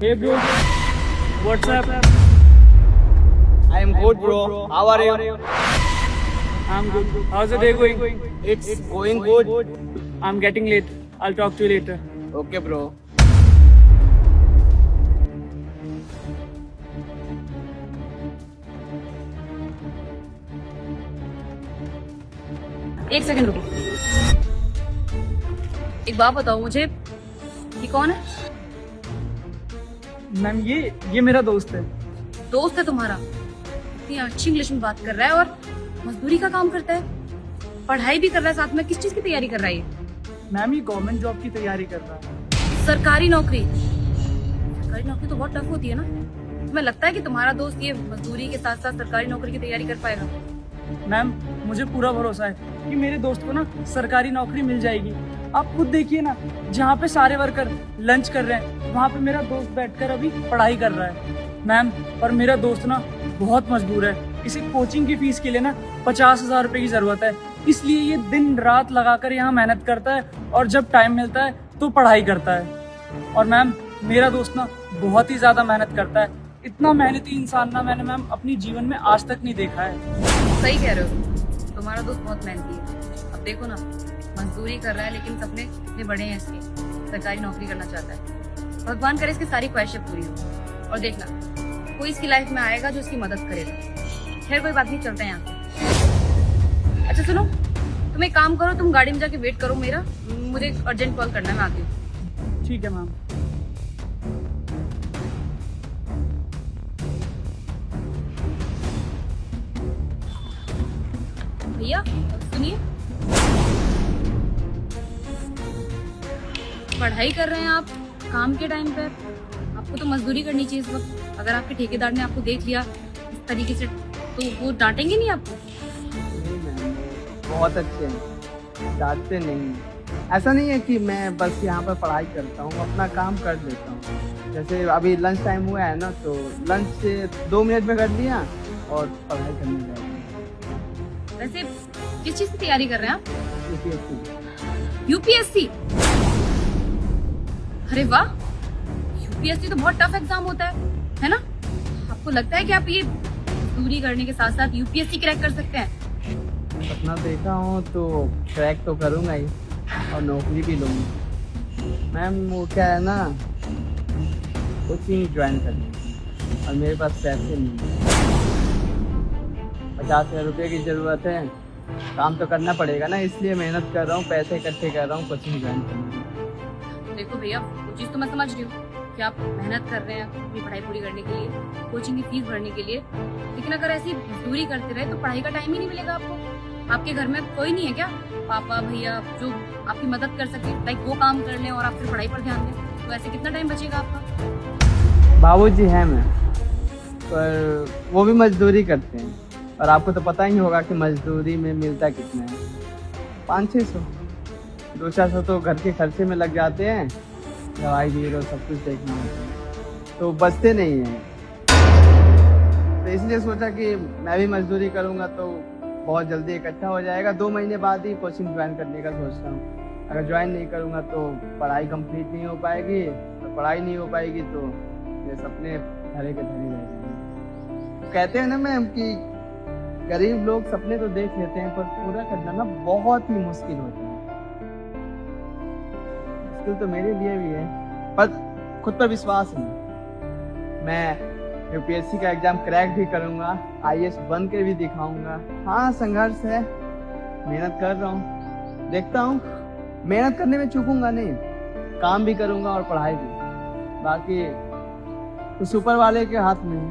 Hey bro, what's up? I am good, bro. How are you? I'm good. How's the day going? It's going good. I'm getting late. I'll talk to you later. Okay, bro. एक second रुको। एक बात बताओ मुझे, ये कौन है? Ma'am ये मेरा दोस्त है। दोस्त है तुम्हारा? इतनी अच्छी इंग्लिश में बात कर रहा है और मजदूरी का काम करता है, पढ़ाई भी कर रहा है साथ में। किस चीज की तैयारी कर रहा है ये? मैम ये गवर्नमेंट जॉब की तैयारी कर रहा है। सरकारी नौकरी? सरकारी नौकरी तो बहुत टफ होती है ना। तुम्हें लगता है कि तुम्हारा दोस्त ये मजदूरी के साथ साथ सरकारी नौकरी की तैयारी कर पाएगा? मैम मुझे पूरा भरोसा है कि मेरे दोस्त को ना सरकारी नौकरी मिल जाएगी। आप खुद देखिए ना, जहाँ पे सारे वर्कर लंच कर रहे हैं वहाँ पे मेरा दोस्त बैठकर अभी पढ़ाई कर रहा है। मैम पर मेरा दोस्त ना बहुत मजबूर है। इसे कोचिंग की फीस के लिए ना 50,000 रुपए की जरूरत है, इसलिए ये दिन रात लगाकर यहाँ मेहनत करता है और जब टाइम मिलता है तो पढ़ाई करता है। और मैम मेरा दोस्त ना बहुत ही ज्यादा मेहनत करता है। इतना मेहनती इंसान ना मैंने मैम अपनी जीवन में आज तक नहीं देखा है। सही कह रहे हो, तुम्हारा दोस्त बहुत मेहनती है। अब देखो ना, मजदूरी कर रहा है लेकिन सपने इतने बड़े हैं इसके, सरकारी नौकरी करना चाहता है। भगवान करे इसकी सारी ख्वाहिशें पूरी हो। और देखना, कोई इसकी लाइफ में आएगा जो इसकी मदद करेगा। खैर कोई बात नहीं, चलते हैं यहाँ से। अच्छा सुनो, तुम एक काम करो, तुम गाड़ी में जाके वेट करो मेरा, मुझे अर्जेंट कॉल करना है, मैं आती हूँ। ठीक है मैम। भैया सुनिए, पढ़ाई कर रहे हैं आप काम के टाइम पर, आपको तो मजदूरी करनी चाहिए इस वक्त। अगर आपके ठेकेदार ने आपको देख लिया इस तरीके से तो वो डांटेंगे नहीं आपको? नहीं मैम, बहुत अच्छे हैं, डांटते नहीं हैं। ऐसा नहीं है कि मैं बस यहाँ पर पढ़ाई करता हूँ, अपना काम कर देता हूँ। जैसे अभी लंच टाइम हुआ है ना, तो लंच से 2 मिनट में कर लिया और पढ़ाई करने लगा। वैसे किस चीज की तैयारी कर रहे हैं आप? यूपीएससी। यूपीएससी? अरे वाह, यूपीएससी तो बहुत टफ एग्जाम होता है ना? आपको लगता है कि आप ये दूरी करने के साथ साथ यूपीएससी क्रैक कर सकते हैं? अपना देखा हूँ तो क्रैक तो करूँगा ही और नौकरी भी लूँगा। मैम वो क्या है ना, कोचिंग ज्वाइन करनी और मेरे पास पैसे नहीं है। 50,000 रुपये की ज़रूरत है, काम तो करना पड़ेगा ना, इसलिए मेहनत कर रहा हूँ, पैसे इकट्ठे कर रहा हूँ कोचिंग ज्वाइन करने। देखो भैया, वो चीज़ तो मैं समझ रही हूँ कि आप मेहनत कर रहे हैं अपनी पढ़ाई पूरी करने के लिए, कोचिंग की फीस भरने के लिए, लेकिन अगर ऐसी मजदूरी करते रहे तो पढ़ाई का टाइम ही नहीं मिलेगा आपको। आपके घर में कोई नहीं है क्या, पापा भैया, जो आपकी मदद कर सके, लाइक वो काम कर लें और आप फिर पढ़ाई पर ध्यान दें? तो ऐसे कितना टाइम बचेगा आपका? बाबूजी हैं मैं, पर वो भी मजदूरी करते हैं और आपको तो पता ही होगा कि मजदूरी में मिलता कितना है, 500-600। 200-400 तो घर के खर्चे में लग जाते हैं, दवाई बीरो सब कुछ देखना होता है, तो बचते नहीं हैं। तो इसलिए सोचा कि मैं भी मजदूरी करूँगा तो बहुत जल्दी इकट्ठा हो जाएगा। 2 महीने बाद ही कोचिंग ज्वाइन करने का सोच रहा हूँ। अगर ज्वाइन नहीं करूँगा तो पढ़ाई कंप्लीट नहीं हो पाएगी, तो पढ़ाई नहीं हो पाएगी तो ये सपने धरे के धरे रह जाएंगे। कहते हैं ना मैम कि गरीब लोग सपने तो देख लेते हैं पर पूरा करना ना बहुत ही मुश्किल होता है। मुश्किल तो मेरे लिए भी है, पर खुद पर विश्वास नहीं। मैं यूपीएससी का एग्जाम क्रैक भी करूंगा, आईएएस बन के भी दिखाऊंगा। हाँ संघर्ष है, मेहनत कर रहा हूँ, देखता हूँ। मेहनत करने में चूकूंगा नहीं, काम भी करूंगा और पढ़ाई भी। बाकी तो ऊपर वाले के हाथ में है,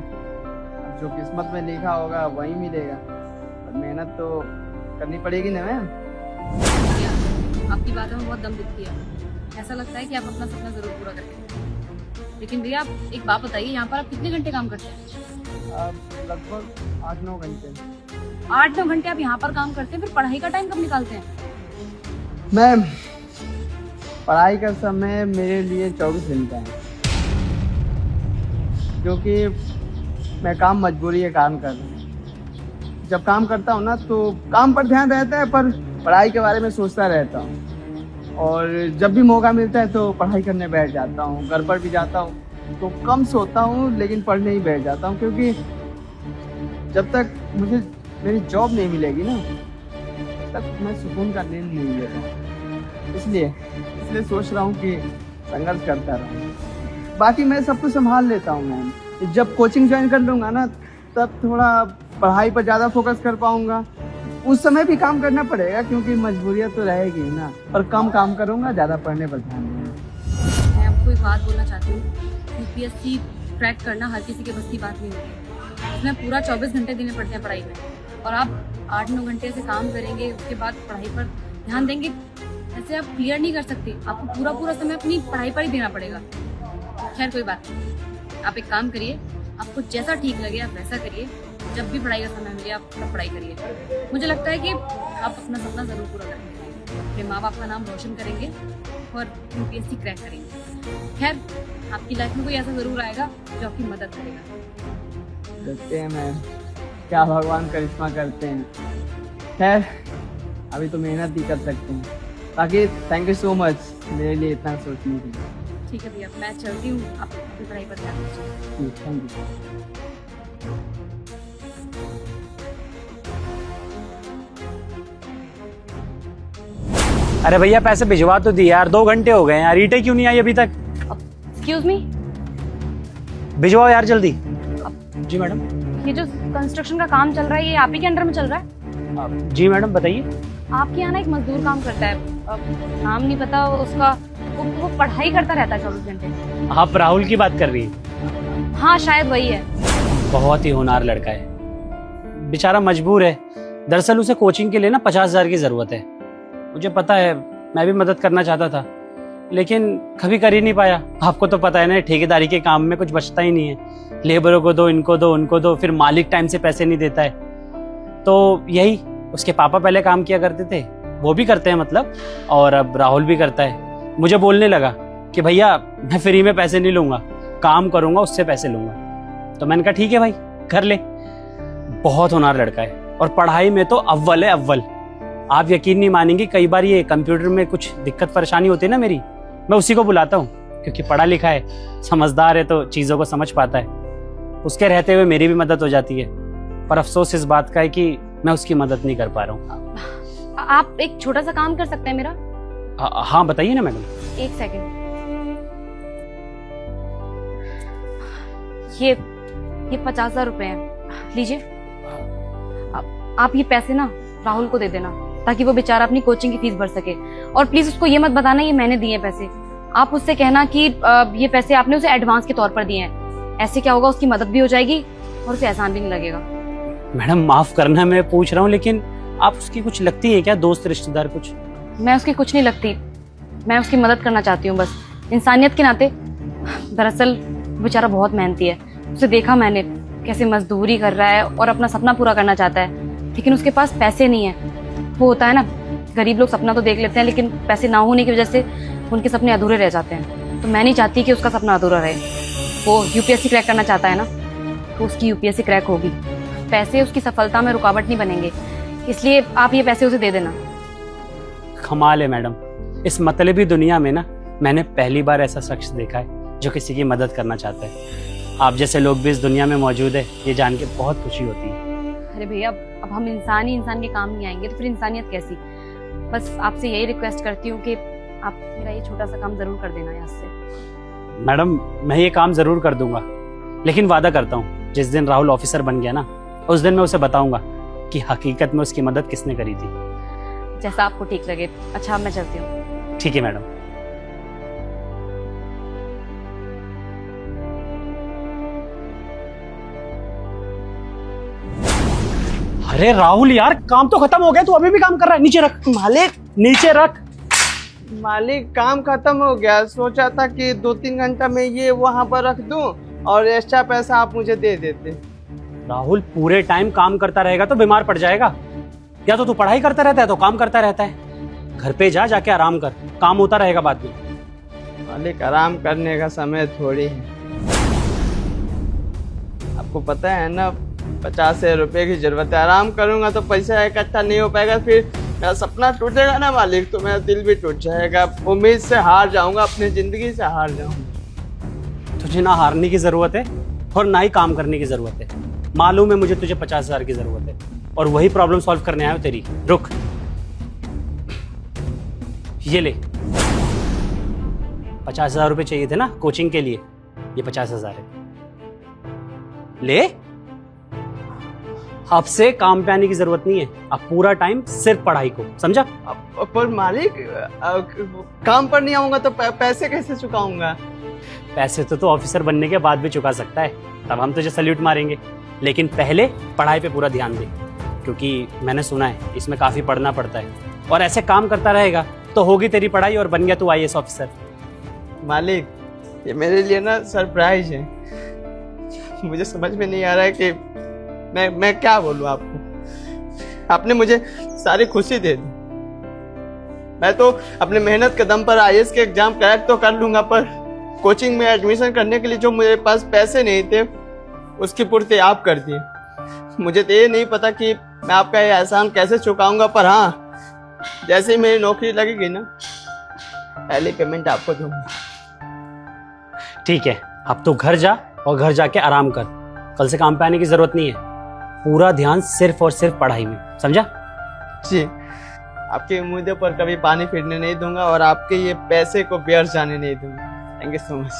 जो किस्मत में लिखा होगा वही मिलेगा, पर मेहनत तो करनी पड़ेगी ना मैम। आपकी बातों में बहुत दम दिखती है, ऐसा लगता है कि आप अपना सपना जरूर पूरा करेंगे। लेकिन भैया आप एक बात बताइए, यहाँ पर आप कितने घंटे काम करते हैं? लगभग 8-9 घंटे। 8-9 घंटे आप यहाँ पर काम करते हैं, फिर पढ़ाई का टाइम कब निकालते हैं? मैम पढ़ाई का समय मेरे लिए 24 घंटा है, क्योंकि मैं काम मजबूरी के कारण कर रहा हूँ। जब काम करता हूँ ना तो काम पर ध्यान रहता है, पर पढ़ाई के बारे में सोचता रहता हूँ। और जब भी मौका मिलता है तो पढ़ाई करने बैठ जाता हूँ, घर पर भी जाता हूँ तो कम सोता हूँ लेकिन पढ़ने ही बैठ जाता हूँ, क्योंकि जब तक मुझे मेरी जॉब नहीं मिलेगी ना तब तक मैं सुकून का नींद नहीं लेता। इसलिए सोच रहा हूँ कि संघर्ष करता रहूँ। बाकी मैं सब कुछ संभाल लेता हूँ मैम। जब कोचिंग ज्वाइन कर लूँगा ना तब थोड़ा पढ़ाई पर ज़्यादा फोकस कर पाऊँगा। उस समय भी काम करना पड़ेगा क्योंकि मजबूरियाँ तो रहेगी ही ना, पर कम काम करूँगा, ज़्यादा पढ़ने पर ध्यान दूँगा। मैं आपको एक बात बोलना चाहती हूँ, यूपीएससी क्रैक करना हर किसी के बस की बात नहीं होती। इसमें पूरा 24 घंटे देने पड़ते हैं पढ़ाई में, और आप 8-9 घंटे से काम करेंगे, उसके बाद पढ़ाई पर ध्यान देंगे, ऐसे आप क्लियर नहीं कर सकते। आपको पूरा समय अपनी पढ़ाई पर ही देना पड़ेगा। खैर कोई बात नहीं, आप एक काम करिए, आपको जैसा ठीक लगे आप वैसा करिए। जब भी पढ़ाई का समय मिले आप तब पढ़ाई करिए। मुझे लगता है कि आप अपना सपना ज़रूर पूरा करेंगे, अपने माँ बाप का नाम रोशन करेंगे और यूपीएससी क्रैक करेंगे। खैर आपकी लाइफ में कोई ऐसा ज़रूर आएगा जो आपकी मदद करेगा। देखते हैं मैम, क्या भगवान करिश्मा करते हैं। खैर अभी तो मेहनत ही कर सकते हैं। बाकी थैंक यू सो मच मेरे लिए इतना सोचने के लिए। ठीक है भैया, मैं चलती हूँ, आप अपनी पढ़ाई पर ध्यान दीजिए। Thank you. अरे भैया पैसे भिजवा तो दिए यार, 2 घंटे हो गए यार, ईंटें क्यों नहीं आई अभी तक? एक्सक्यूज मी, भिजवाओ यार जल्दी। जी मैडम। ये जो कंस्ट्रक्शन का काम चल रहा है ये आप ही के अंडर में चल रहा है? जी मैडम बताइए। आपके यहाँ ना एक मजदूर काम करता है, नाम नहीं पता उसका, वो पढ़ाई करता रहता है 24 घंटे। आप राहुल की बात कर रही हैं? हाँ शायद वही है। बहुत ही होनहार लड़का है, बेचारा मजबूर है। दरअसल उसे कोचिंग के लिए ना 50,000 की जरूरत है। मुझे पता है, मैं भी मदद करना चाहता था लेकिन कभी कर ही नहीं पाया। आपको तो पता है ना, ठेकेदारी के काम में कुछ बचता ही नहीं है। लेबरों को दो, इनको दो, उनको दो, फिर मालिक टाइम से पैसे नहीं देता है। तो यही उसके पापा पहले काम किया करते थे, वो भी करते हैं मतलब, और अब राहुल भी करता है। मुझे बोलने लगा कि भैया मैं फ्री में पैसे नहीं लूंगा, काम करूंगा उससे पैसे लूंगा। तो मैंने कहा ठीक है भाई कर ले। बहुत होनहार लड़का है और पढ़ाई में तो अव्वल है, अव्वल। आप यकीन नहीं मानेंगे, कई बार ये कंप्यूटर में कुछ दिक्कत परेशानी होती है ना मेरी, मैं उसी को बुलाता हूँ क्योंकि पढ़ा लिखा है, समझदार है, तो चीज़ों को समझ पाता है। उसके रहते हुए मेरी भी मदद हो जाती है, पर अफसोस इस बात का है कि मैं उसकी मदद नहीं कर पा रहा हूँ। आप एक छोटा सा काम कर सकते हैं मेरा? हाँ बताइए ना मैडम। एक सेकंड, ये 50,000 रुपए हैं, लीजिए। आप ये पैसे ना राहुल को दे देना ताकि वो बेचारा अपनी कोचिंग की फीस भर सके। और प्लीज उसको ये मत बताना ये मैंने दिए पैसे। आप उससे कहना कि ये पैसे आपने उसे एडवांस के तौर पर दिए हैं। ऐसे क्या होगा, उसकी मदद भी हो जाएगी और उसे एहसान भी नहीं लगेगा। मैडम माफ करना, मैं पूछ रहा हूँ, लेकिन आप उसकी कुछ लगती है क्या, दोस्त रिश्तेदार कुछ? मैं उसकी कुछ नहीं लगती, मैं उसकी मदद करना चाहती हूँ बस, इंसानियत के नाते। दरअसल बेचारा बहुत मेहनती है, उसे देखा मैंने कैसे मजदूरी कर रहा है और अपना सपना पूरा करना चाहता है, लेकिन उसके पास पैसे नहीं है। वो होता है ना, गरीब लोग सपना तो देख लेते हैं लेकिन पैसे ना होने की वजह से उनके सपने अधूरे रह जाते हैं। तो मैं नहीं चाहती कि उसका सपना अधूरा रहे। वो यूपीएससी क्रैक करना चाहता है ना, तो उसकी यूपीएससी क्रैक होगी। पैसे उसकी सफलता में रुकावट नहीं बनेंगे, इसलिए आप ये पैसे उसे दे देना। कमाल है मैडम, इस मतलबी दुनिया में ना मैंने पहली बार ऐसा शख्स देखा है जो किसी की मदद करना चाहता है। आप जैसे लोग भी इस दुनिया में मौजूद है, ये जान के बहुत खुशी होती है। अरे भैया, अब हम इंसान ही इंसान के काम नहीं आएंगे तो फिर इंसानियत कैसी। बस आपसे यही रिक्वेस्ट करती हूँ कि आप मेरा ये छोटा सा काम जरूर कर देना यहाँ से। मैडम मैं ये काम जरूर कर दूंगा, लेकिन वादा करता हूँ जिस दिन राहुल ऑफिसर बन गया ना, उस दिन मैं उसे बताऊंगा कि हकीकत में उसकी मदद किसने करी थी। जैसा आपको ठीक लगे। अच्छा मैं चलती हूँ। ठीक है मैडम। अरे राहुल यार, काम तो खत्म हो गया, तू अभी भी काम कर रहा है? नीचे रख मालिक, नीचे रख। मालिक काम खत्म हो गया, सोचा था कि 2-3 घंटा में ये वहां पर रख दूं और एक्स्ट्रा पैसा आप मुझे दे देते। राहुल पूरे टाइम काम करता रहेगा तो बीमार पड़ जाएगा। या तो तू पढ़ाई करता रहता है तो काम करता रहता है। घर पे जा, जाके आराम कर, काम होता रहेगा बाद में। मालिक आराम करने का समय थोड़ी है, आपको पता है ना, 50,000 रुपए की जरूरत है। आराम करूंगा तो पैसा इकट्ठा नहीं हो पाएगा, फिर मेरा सपना टूटेगा ना मालिक, तो मेरा दिल भी टूट जाएगा। उम्मीद से हार जाऊंगा, अपनी जिंदगी से हार जाऊंगा। तो तुझे ना हारने की जरूरत है और ना ही काम करने की जरूरत है। मालूम है मुझे तुझे 50,000 की जरूरत है और वही प्रॉब्लम सॉल्व करने आया हूं तेरी। रुक, ये ले 50,000 रुपए चाहिए थे ना कोचिंग के लिए, ये 50,000 है, ले। अब से काम पे आने की जरूरत नहीं है, अब पूरा टाइम सिर्फ पढ़ाई को, समझा? पर मालिक काम पर नहीं आऊंगा तो पैसे कैसे चुकाऊंगा? पैसे तो ऑफिसर बनने के बाद भी चुका सकता है, तब हम तुझे सल्यूट मारेंगे, लेकिन पहले पढ़ाई पे पूरा ध्यान दे, क्योंकि मैंने सुना है इसमें काफी पढ़ना पड़ता है, और ऐसे काम करता रहेगा तो होगी तेरी पढ़ाई और बन गया तू IAS ऑफिसर। मालिक ये मेरे लिए ना सरप्राइज है, मुझे समझ में नहीं आ रहा है कि मैं क्या बोलूं आपको। आपने मुझे सारी खुशी दे दी, मैं तो अपने मेहनत के दम पर IAS के एग्जाम क्रैक तो कर लूंगा, पर कोचिंग में एडमिशन करने के लिए जो मेरे पास पैसे नहीं थे उसकी पूर्ति आप कर दिए। मुझे तो ये नहीं पता कि मैं आपका ये एहसान कैसे चुकाऊंगा, पर हाँ जैसे ही मेरी नौकरी लगेगी ना पहली पेमेंट आपको दूंगा। ठीक है, अब तू घर जा और घर जाके आराम कर, कल से काम पे आने की जरूरत नहीं है, पूरा ध्यान सिर्फ और सिर्फ पढ़ाई में, समझा? जी, आपके उम्मीदों पर कभी पानी फिरने नहीं दूंगा और आपके ये पैसे को व्यर्थ जाने नहीं दूंगा। Thank you so much.